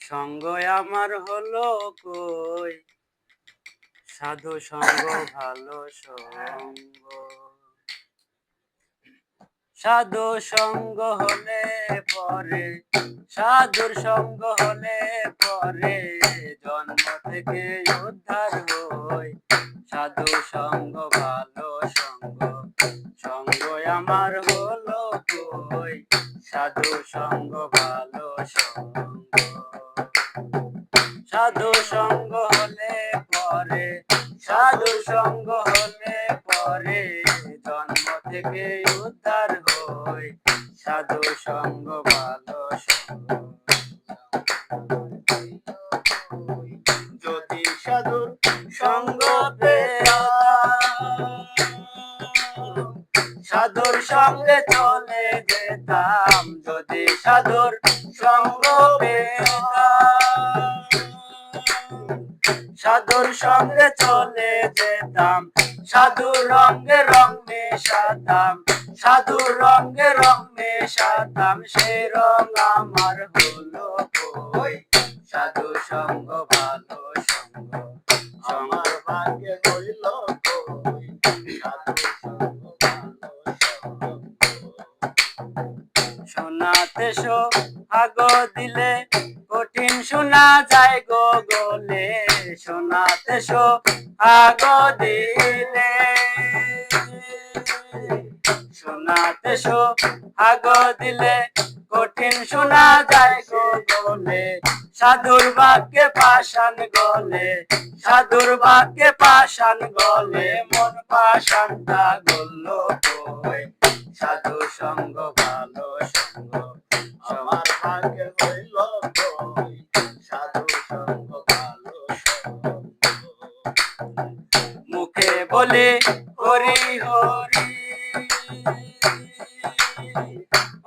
সঙ্গ আমার হলো কই, সাধু সঙ্গ ভালো সঙ্গ। সাধু সঙ্গ হলে পরে, সাধুর সঙ্গ হলে পরে জন্ম থেকে উদ্ধার হই। সাধু সঙ্গ ভালো সঙ্গ, সঙ্গ আমার হলো কই, সাধু সঙ্গ ভালো সঙ্গ। সাধু সঙ্গ হলে পরে, সাধু সঙ্গ হলে পরে জন্ম থেকে উদ্ধার হই। সাধু সঙ্গ ভালো সঙ্গ। যদি সাধুর সঙ্গ পেতাম, সাধুর সঙ্গে চলে যেতাম। যদি সাধুর সঙ্গ পেতাম, সাধুর সঙ্গে চলে যেতাম। সাধুর রঙে রং মেশাতাম, সাধুর রঙে রং মেশাতাম। সে রং আমার হলো কই, সাধু সঙ্গ ভালো সঙ্গ। আমার ভাগ্যে হইল কই, সাধু সঙ্গ ভালো সঙ্গ। শোনাতে সোহাগ দিলে কঠিন শোনা যায় গো গলে। শোনাতে সোহাগ দিলে, শোনাতে সোহাগ দিলে কঠিন শোনা যায় গো গলে। সাধুর বাক্যে পাষাণ গলে, সাধুর বাক্যে পাষাণ গলে। মন পাষাণটা গলল কই, সাধু সঙ্গ ভালো সঙ্গ। আমার ভাগ্যে হইল কই, সাধু সঙ্গ ভালো সঙ্গ। মুখে বলে হরি হরি,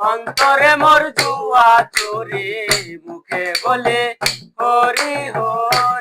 অন্তরে মোর জুয়া চোরে। মুখে বলে হরি হরি,